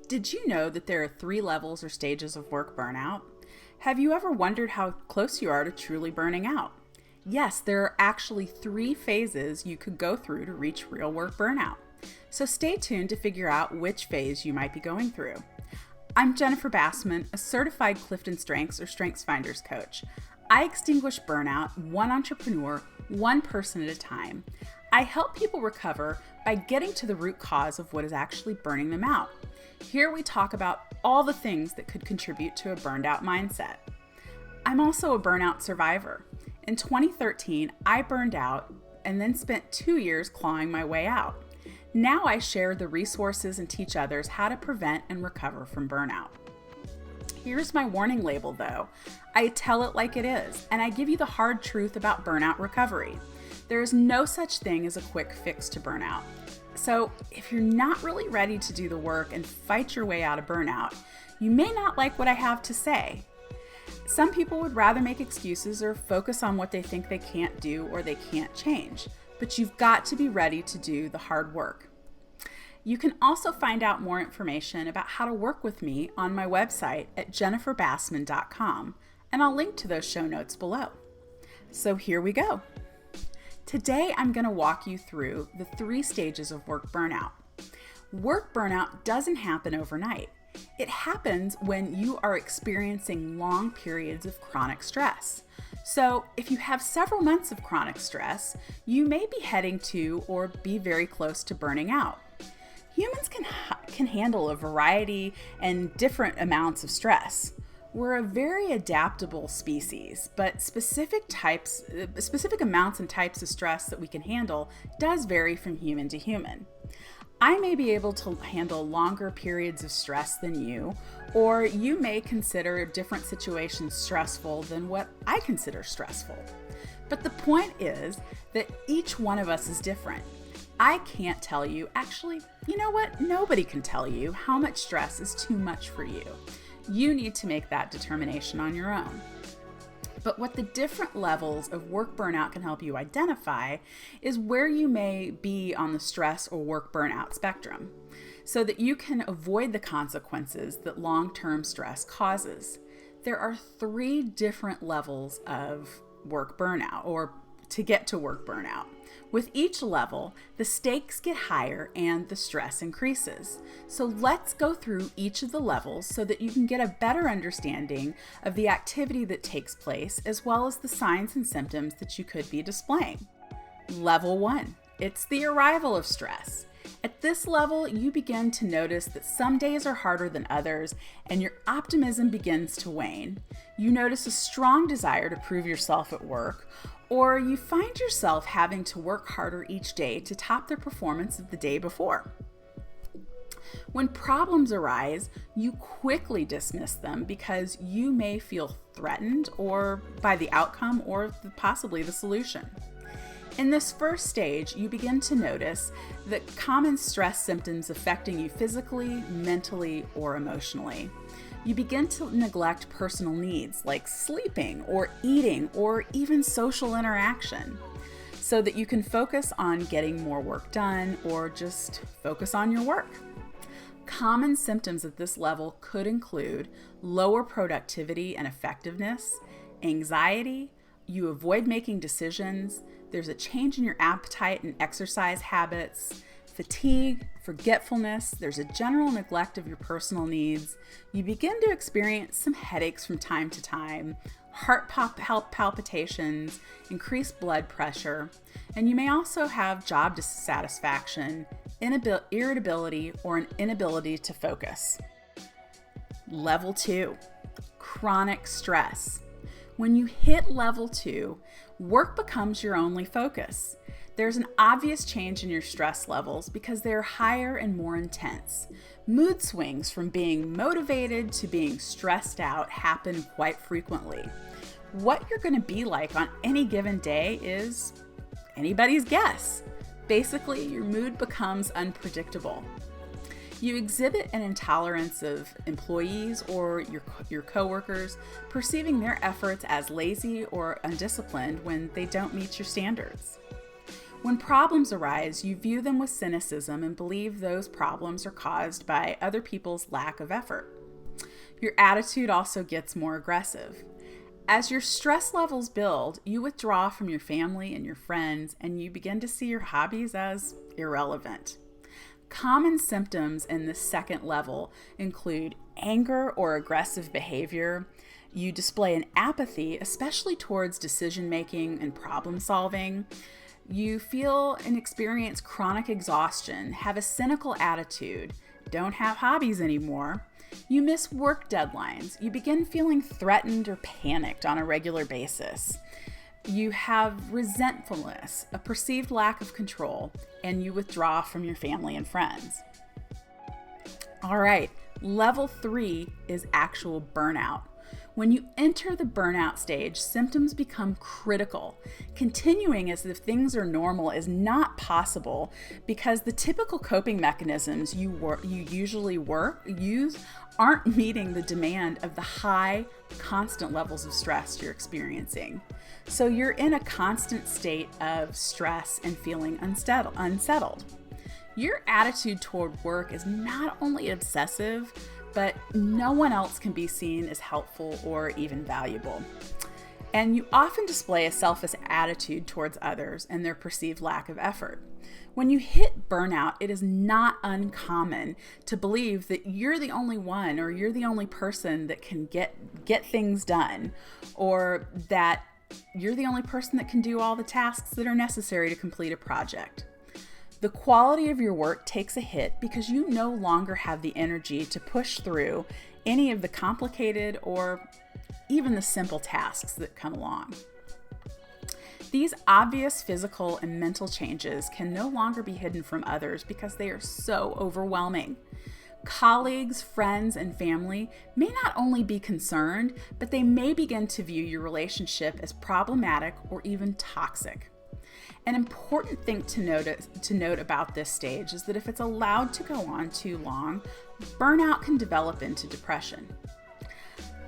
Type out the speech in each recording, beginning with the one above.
Did you know that there are 3 levels or stages of work burnout? Have you ever wondered how close you are to truly burning out? Yes, there are actually 3 phases you could go through to reach real work burnout. So stay tuned to figure out which phase you might be going through. I'm Jennifer Bassman, a certified CliftonStrengths or Strengths Finders coach. I extinguish burnout one entrepreneur, one person at a time. I help people recover by getting to the root cause of what is actually burning them out. Here we talk about all the things that could contribute to a burned out mindset. I'm also a burnout survivor. In 2013, I burned out and then spent 2 years clawing my way out. Now I share the resources and teach others how to prevent and recover from burnout. Here's my warning label though. I tell it like it is, and I give you the hard truth about burnout recovery. There is no such thing as a quick fix to burnout. So if you're not really ready to do the work and fight your way out of burnout, you may not like what I have to say. Some people would rather make excuses or focus on what they think they can't do or they can't change, but you've got to be ready to do the hard work. You can also find out more information about how to work with me on my website at jenniferbassman.com, and I'll link to those show notes below. So here we go. Today, I'm going to walk you through the 3 stages of work burnout. Work burnout doesn't happen overnight. It happens when you are experiencing long periods of chronic stress. So if you have several months of chronic stress, you may be heading to or be very close to burning out. Humans can handle a variety and different amounts of stress. We're a very adaptable species, but specific amounts and types of stress that we can handle does vary from human to human. I may be able to handle longer periods of stress than you, or you may consider different situations stressful than what I consider stressful. But the point is that each one of us is different. I can't tell you, actually, you know what? Nobody can tell you how much stress is too much for you. You need to make that determination on your own. But what the different levels of work burnout can help you identify is where you may be on the stress or work burnout spectrum, so that you can avoid the consequences that long-term stress causes. There are 3 different levels of work burnout, or to get to work burnout. With each level, the stakes get higher and the stress increases. So let's go through each of the levels so that you can get a better understanding of the activity that takes place, as well as the signs and symptoms that you could be displaying. Level 1, it's the arrival of stress. At this level, you begin to notice that some days are harder than others, and your optimism begins to wane. You notice a strong desire to prove yourself at work, or you find yourself having to work harder each day to top the performance of the day before. When problems arise, you quickly dismiss them because you may feel threatened or by the outcome or possibly the solution. In this first stage, you begin to notice the common stress symptoms affecting you physically, mentally, or emotionally. You begin to neglect personal needs like sleeping or eating or even social interaction, so that you can focus on getting more work done or just focus on your work. Common symptoms at this level could include lower productivity and effectiveness, anxiety, you avoid making decisions, there's a change in your appetite and exercise habits, fatigue, forgetfulness, there's a general neglect of your personal needs. You begin to experience some headaches from time to time, heart palpitations, increased blood pressure, and you may also have job dissatisfaction, irritability, or an inability to focus. Level 2, chronic stress. When you hit level 2, work becomes your only focus. There's an obvious change in your stress levels because they're higher and more intense. Mood swings from being motivated to being stressed out happen quite frequently. What you're going to be like on any given day is anybody's guess. Basically, your mood becomes unpredictable. You exhibit an intolerance of employees or your coworkers, perceiving their efforts as lazy or undisciplined when they don't meet your standards. When problems arise, you view them with cynicism and believe those problems are caused by other people's lack of effort. Your attitude also gets more aggressive. As your stress levels build, you withdraw from your family and your friends, and you begin to see your hobbies as irrelevant. Common symptoms in this second level include anger or aggressive behavior. You display an apathy, especially towards decision making and problem solving. You feel and experience chronic exhaustion, have a cynical attitude, don't have hobbies anymore. You miss work deadlines. You begin feeling threatened or panicked on a regular basis. You have resentfulness, a perceived lack of control, and you withdraw from your family and friends. All right, level 3 is actual burnout. When you enter the burnout stage, symptoms become critical. Continuing as if things are normal is not possible because the typical coping mechanisms you usually use aren't meeting the demand of the high, constant levels of stress you're experiencing. So you're in a constant state of stress and feeling unsettled. Your attitude toward work is not only obsessive, but no one else can be seen as helpful or even valuable. And you often display a selfish attitude towards others and their perceived lack of effort. When you hit burnout, it is not uncommon to believe that you're the only one or you're the only person that can get things done, or that you're the only person that can do all the tasks that are necessary to complete a project. The quality of your work takes a hit because you no longer have the energy to push through any of the complicated or even the simple tasks that come along. These obvious physical and mental changes can no longer be hidden from others because they are so overwhelming. Colleagues, friends, and family may not only be concerned, but they may begin to view your relationship as problematic or even toxic. An important thing to note about this stage is that if it's allowed to go on too long, burnout can develop into depression.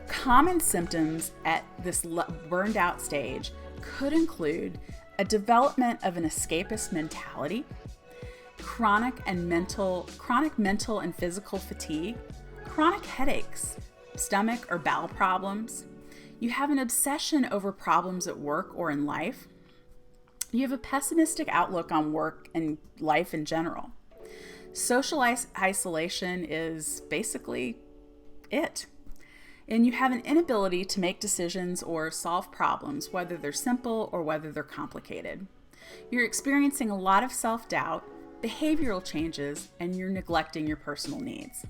Common symptoms at this burned out stage could include a development of an escapist mentality, chronic mental and physical fatigue, chronic headaches, stomach or bowel problems. You have an obsession over problems at work or in life. You have a pessimistic outlook on work and life in general. Social isolation is basically it. And you have an inability to make decisions or solve problems, whether they're simple or whether they're complicated. You're experiencing a lot of self-doubt, behavioral changes, and you're neglecting your personal needs.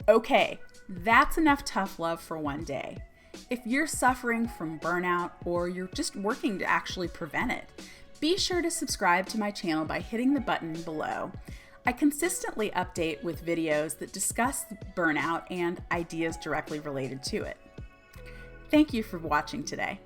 Okay, that's enough tough love for one day. If you're suffering from burnout or you're just working to actually prevent it, be sure to subscribe to my channel by hitting the button below. I consistently update with videos that discuss burnout and ideas directly related to it. Thank you for watching today.